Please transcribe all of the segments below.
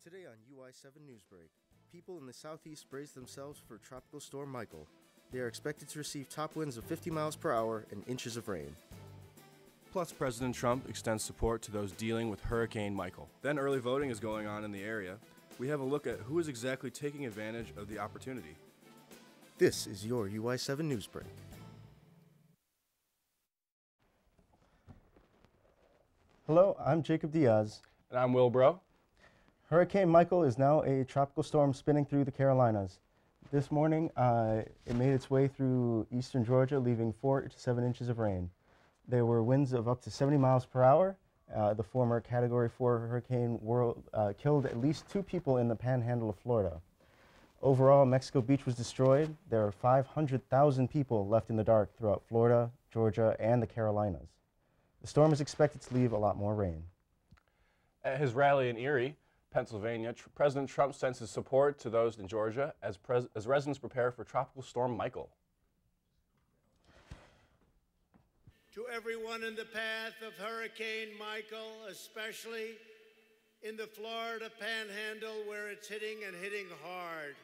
Today on UI7 Newsbreak, people in the southeast brace themselves for Tropical Storm Michael. They are expected to receive top winds of 50 miles per hour and inches of rain. Plus, President Trump extends support to those dealing with Hurricane Michael. Then early voting is going on in the area. We have a look at who is exactly taking advantage of the opportunity. This is your UI7 Newsbreak. Hello, I'm Jacob Diaz. And I'm Will Bro. Hurricane Michael is now a tropical storm spinning through the Carolinas. This morning, it made its way through eastern Georgia, leaving 4 to 7 inches of rain. There were winds of up to 70 miles per hour. The former Category 4 hurricane killed at least 2 people in the panhandle of Florida. Overall, Mexico Beach was destroyed. There are 500,000 people left in the dark throughout Florida, Georgia, and the Carolinas. The storm is expected to leave a lot more rain. At his rally in Erie, Pennsylvania, President Trump sends his support to those in Georgia as residents prepare for Tropical Storm Michael. To everyone in the path of Hurricane Michael, especially in the Florida Panhandle where it's hitting and hitting hard.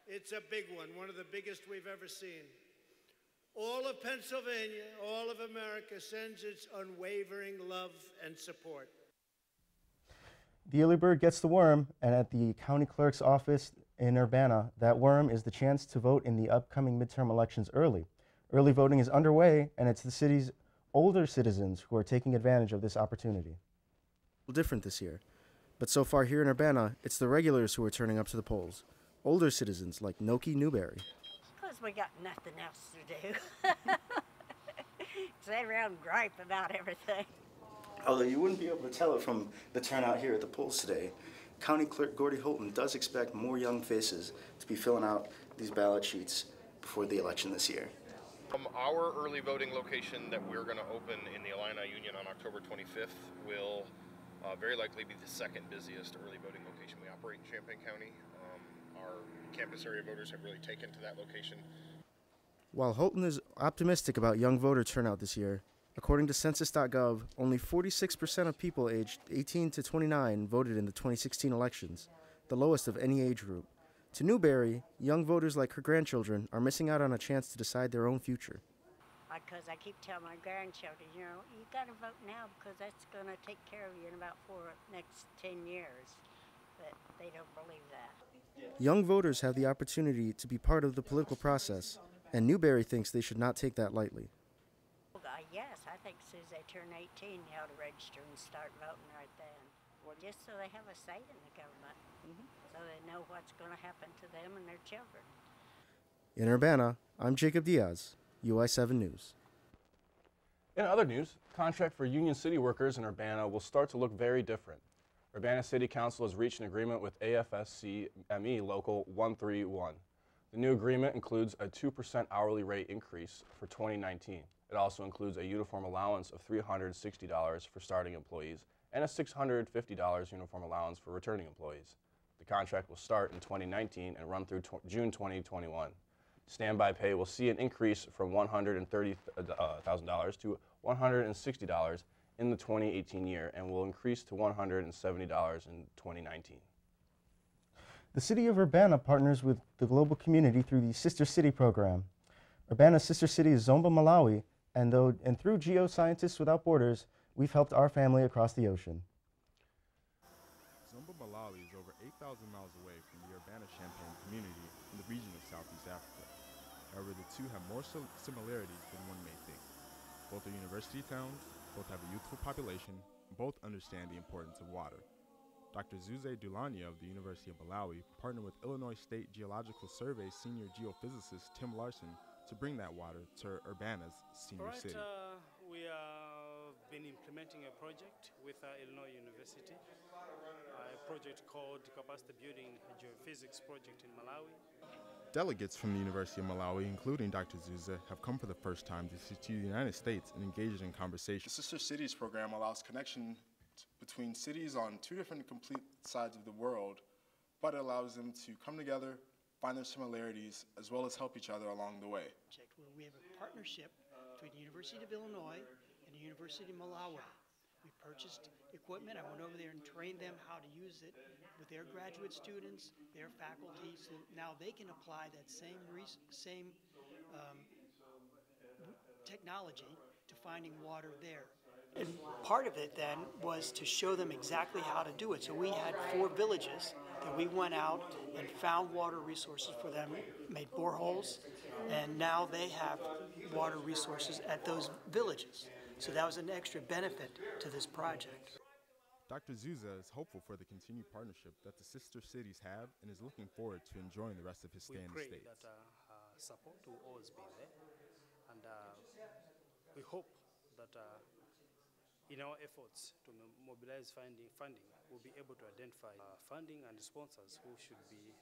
It's a big one of the biggest we've ever seen. All of Pennsylvania, all of America sends its unwavering love and support. The early bird gets the worm, and at the county clerk's office in Urbana, that worm is the chance to vote in the upcoming midterm elections early. Early voting is underway, and it's the city's older citizens who are taking advantage of this opportunity. Different this year, but so far here in Urbana, it's the regulars who are turning up to the polls. Older citizens like Noki Newberry. Because we got nothing else to do. Sit around and gripe about everything. Although you wouldn't be able to tell it from the turnout here at the polls today, County Clerk Gordy Holton does expect more young faces to be filling out these ballot sheets before the election this year. Our early voting location that we're going to open in the Illini Union on October 25th will very likely be the second busiest early voting location we operate in Champaign County. Our campus area voters have really taken to that location. While Holton is optimistic about young voter turnout this year, according to Census.gov, only 46% of people aged 18 to 29 voted in the 2016 elections, the lowest of any age group. To Newberry, young voters like her grandchildren are missing out on a chance to decide their own future. Because I keep telling my grandchildren, you got to vote now because that's going to take care of you in about next 10 years. But they don't believe that. Young voters have the opportunity to be part of the political process, and Newberry thinks they should not take that lightly. Yes, I think as soon as they turn 18, they ought to register and start voting right then. Just so they have a say in the government, so they know what's going to happen to them and their children. In Urbana, I'm Jacob Diaz, UI7 News. In other news, contract for Union City workers in Urbana will start to look very different. Urbana City Council has reached an agreement with AFSCME Local 131. The new agreement includes a 2% hourly rate increase for 2019. It also includes a uniform allowance of $360 for starting employees and a $650 uniform allowance for returning employees. The contract will start in 2019 and run through June 2021. Standby pay will see an increase from $130,000 to $160 in the 2018 year and will increase to $170 in 2019. The city of Urbana partners with the global community through the Sister City program. Urbana's sister city is Zomba, Malawi, and through Geoscientists Without Borders, we've helped our family across the ocean. Zomba, Malawi is over 8,000 miles away from the Urbana-Champaign community in the region of Southeast Africa. However, the two have more similarities than one may think. Both are university towns, both have a youthful population, and both understand the importance of water. Dr. Zuze Dulania of the University of Malawi partnered with Illinois State Geological Survey senior geophysicist Tim Larson to bring that water to Urbana's senior city. We have been implementing a project with Illinois University, a project called Capacity Building Geophysics Project in Malawi. Delegates from the University of Malawi, including Dr. Zuze, have come for the first time to the United States and engaged in conversation. The Sister Cities program allows connection between cities on 2 different complete sides of the world, but it allows them to come together, find their similarities, as well as help each other along the way. Where we have a partnership between the University of Illinois and the University of Malawi. We purchased equipment. I went over there and trained them how to use it with their graduate students, their faculty, so now they can apply that same technology to finding water there. And part of it then was to show them exactly how to do it. So we had 4 villages that we went out and found water resources for them, made boreholes, and now they have water resources at those villages. So that was an extra benefit to this project. Dr. Zouza is hopeful for the continued partnership that the sister cities have and is looking forward to enjoying the rest of his stay in the States. We pray that support will always be there, and we hope that in our efforts to mobilize funding, we'll be able to identify funding and sponsors who should be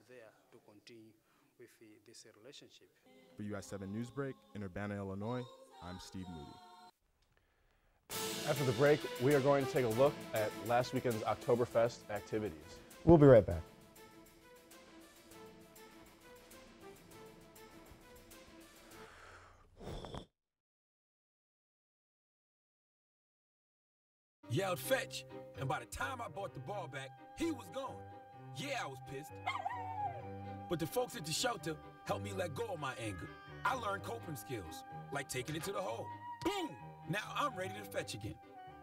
there to continue with this relationship. For UI7 Newsbreak in Urbana, Illinois, I'm Steve Moody. After the break, we are going to take a look at last weekend's Oktoberfest activities. We'll be right back. Yelled fetch, and by the time I brought the ball back, he was gone. Yeah, I was pissed. But the folks at the shelter helped me let go of my anger. I learned coping skills, like taking it to the hole. Boom! Now I'm ready to fetch again.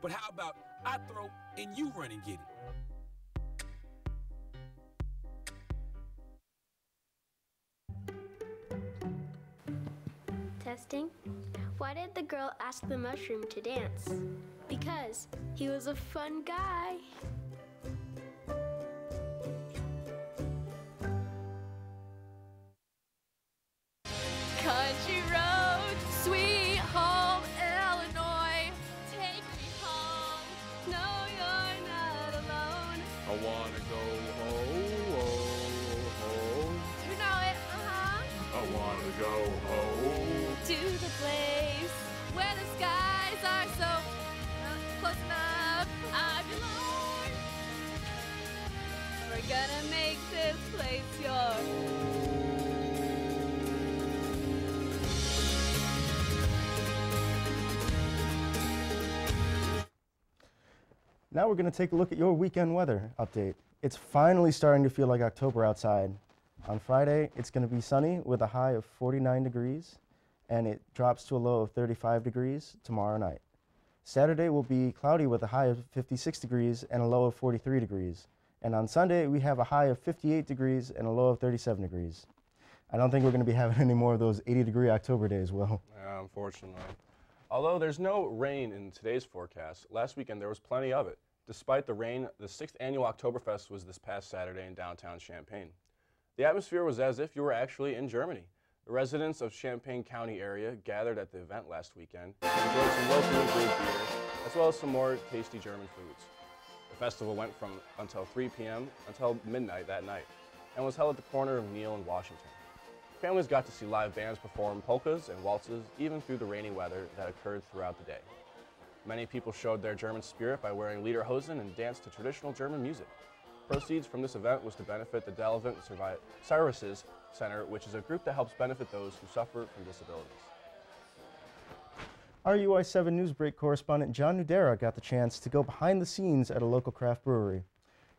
But how about I throw and you run and get it? Testing. Why did the girl ask the mushroom to dance? Because he was a fun guy. Country road, sweet home, Illinois. Take me home. No, you're not alone. I wanna go home. You know it, I wanna go home. To the place where the skies are so close enough. I belong. We're gonna make this place yours. Now we're going to take a look at your weekend weather update. It's finally starting to feel like October outside. On Friday, it's going to be sunny with a high of 49 degrees, and it drops to a low of 35 degrees tomorrow night. Saturday will be cloudy with a high of 56 degrees and a low of 43 degrees. And on Sunday, we have a high of 58 degrees and a low of 37 degrees. I don't think we're going to be having any more of those 80-degree October days, Will. Yeah, unfortunately. Although there's no rain in today's forecast, last weekend there was plenty of it. Despite the rain, the 6th annual Oktoberfest was this past Saturday in downtown Champaign. The atmosphere was as if you were actually in Germany. The residents of Champaign County area gathered at the event last weekend and enjoyed some locally brewed beer, as well as some more tasty German foods. The festival went from until 3 p.m. until midnight that night, and was held at the corner of Neal and Washington. Families got to see live bands perform polkas and waltzes, even through the rainy weather that occurred throughout the day. Many people showed their German spirit by wearing lederhosen and danced to traditional German music. Proceeds from this event was to benefit the Development Services Center, which is a group that helps benefit those who suffer from disabilities. Our UI7 Newsbreak correspondent John Nudera got the chance to go behind the scenes at a local craft brewery.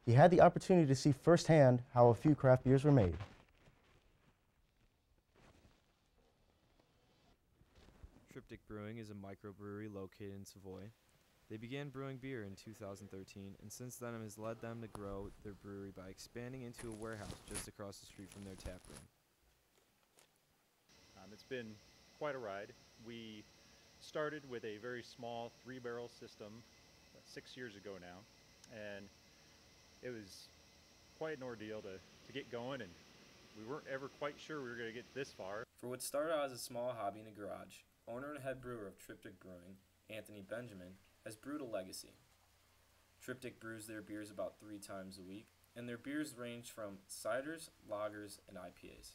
He had the opportunity to see firsthand how a few craft beers were made. Triptych Brewing is a microbrewery located in Savoy. They began brewing beer in 2013, and since then it has led them to grow their brewery by expanding into a warehouse just across the street from their tap room. It's been quite a ride. We started with a very small 3-barrel system 6 years ago now, and it was quite an ordeal to get going, and we weren't ever quite sure we were going to get this far. For what started out as a small hobby in a garage, owner and head brewer of Triptych Brewing, Anthony Benjamin, has brewed a legacy. Triptych brews their beers about 3 times a week, and their beers range from ciders, lagers, and IPAs.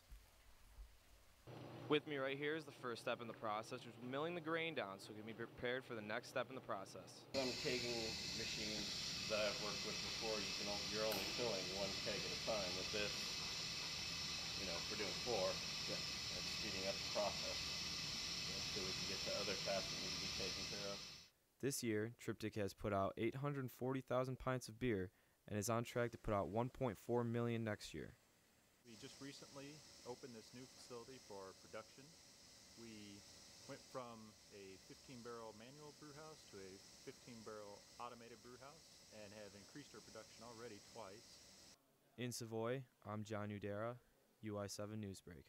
With me right here is the first step in the process, which is milling the grain down so it can be prepared for the next step in the process. Some kegging machines that I've worked with before, you're only filling 1 keg at a time. With this, if we're doing 4, it's speeding up the process so we can get to other tasks that need to be taken care of. This year, Triptych has put out 840,000 pints of beer and is on track to put out 1.4 million next year. We just recently opened this new facility for production. We went from a 15-barrel manual brew house to a 15-barrel automated brew house and have increased our production already twice. In Savoy, I'm John Udera, UI7 Newsbreak.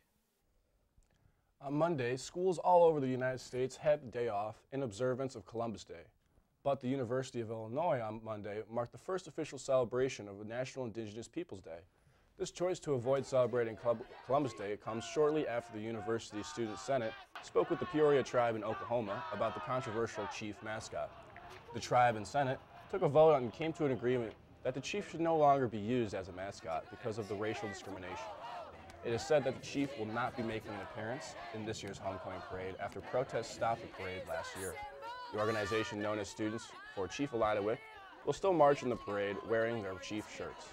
On Monday, schools all over the United States had the day off in observance of Columbus Day. But the University of Illinois on Monday marked the first official celebration of the National Indigenous Peoples Day. This choice to avoid celebrating Columbus Day comes shortly after the university's Student Senate spoke with the Peoria tribe in Oklahoma about the controversial chief mascot. The tribe and Senate took a vote and came to an agreement that the chief should no longer be used as a mascot because of the racial discrimination. It is said that the chief will not be making an appearance in this year's homecoming parade after protests stopped the parade last year. The organization known as Students for Chief Elidawick will still march in the parade wearing their chief shirts.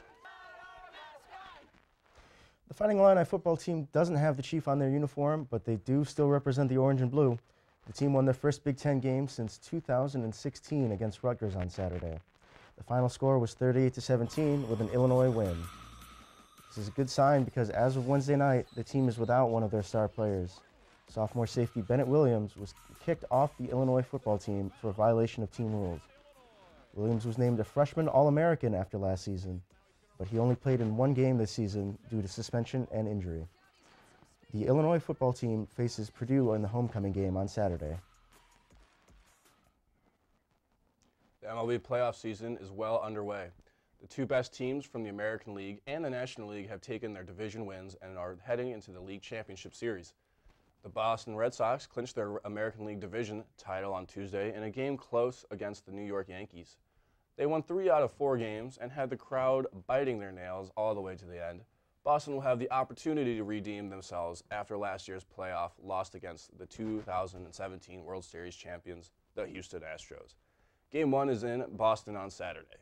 The Fighting Illini football team doesn't have the chief on their uniform, but they do still represent the orange and blue. The team won their first Big Ten game since 2016 against Rutgers on Saturday. The final score was 38-17 with an Illinois win. This is a good sign because as of Wednesday night, the team is without one of their star players. Sophomore safety Bennett Williams was kicked off the Illinois football team for a violation of team rules. Williams was named a freshman All-American after last season, but he only played in one game this season due to suspension and injury. The Illinois football team faces Purdue in the homecoming game on Saturday. The MLB playoff season is well underway. The two best teams from the American League and the National League have taken their division wins and are heading into the League Championship Series. The Boston Red Sox clinched their American League division title on Tuesday in a game close against the New York Yankees. They won 3 out of 4 games and had the crowd biting their nails all the way to the end. Boston will have the opportunity to redeem themselves after last year's playoff loss against the 2017 World Series champions, the Houston Astros. Game 1 is in Boston on Saturday.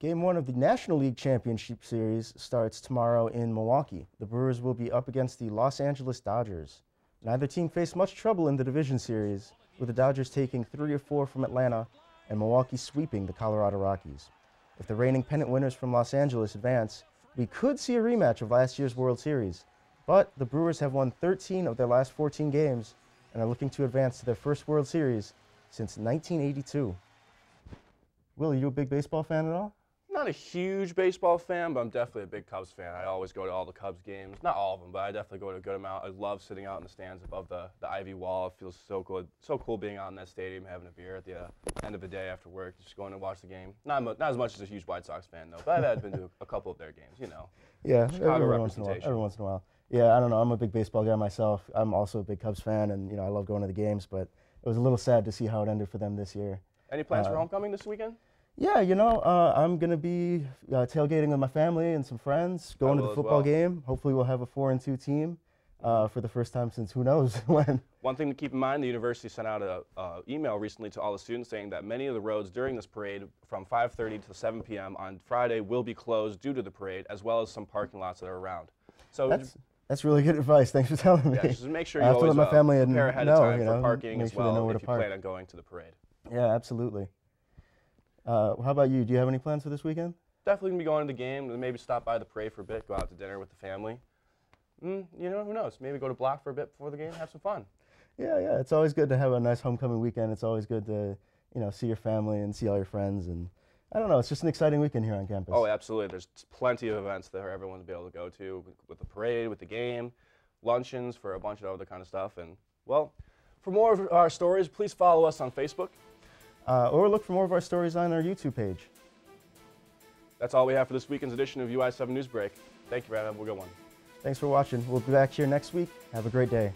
Game 1 of the National League Championship Series starts tomorrow in Milwaukee. The Brewers will be up against the Los Angeles Dodgers. Neither team faced much trouble in the division series, with the Dodgers taking 3 of 4 from Atlanta and Milwaukee sweeping the Colorado Rockies. If the reigning pennant winners from Los Angeles advance, we could see a rematch of last year's World Series. But the Brewers have won 13 of their last 14 games and are looking to advance to their first World Series since 1982. Will, are you a big baseball fan at all? Not a huge baseball fan, but I'm definitely a big Cubs fan. I always go to all the Cubs games. Not all of them, but I definitely go to a good amount. I love sitting out in the stands above the ivy wall. It feels so good, so cool being out in that stadium, having a beer at the end of the day after work, just going to watch the game. Not as much as a huge White Sox fan, though, but I've been to a couple of their games, you know. Yeah, Chicago every once in a while. Yeah, I don't know. I'm a big baseball guy myself. I'm also a big Cubs fan, and I love going to the games, but it was a little sad to see how it ended for them this year. Any plans for homecoming this weekend? Yeah, I'm going to be tailgating with my family and some friends, going to the football game. Hopefully we'll have a 4-2 team for the first time since who knows when. One thing to keep in mind, the university sent out an email recently to all the students saying that many of the roads during this parade from 5:30 to 7 p.m. on Friday will be closed due to the parade, as well as some parking lots that are around. So that's really good advice. Than's for telling me. Yeah, just make sure you I have to always let my family prepare ahead of time for make parking as sure they know well where if to you park. plan on going to the parade. Yeah, absolutely. How about you? Do you have any plans for this weekend? Definitely going to be going to the game, and maybe stop by the parade for a bit, go out to dinner with the family. Who knows? Maybe go to Block for a bit before the game, have some fun. Yeah. It's always good to have a nice homecoming weekend. It's always good to, see your family and see all your friends. And I don't know, it's just an exciting weekend here on campus. Oh, absolutely. There's plenty of events that everyone will be able to go to with the parade, with the game, luncheons for a bunch of other kind of stuff. And, well, for more of our stories, please follow us on Facebook. Or look for more of our stories on our YouTube page. That's all we have for this weekend's edition of UI7 Newsbreak. Thank you, Brad. Have a good one. Thanks for watching. We'll be back here next week. Have a great day.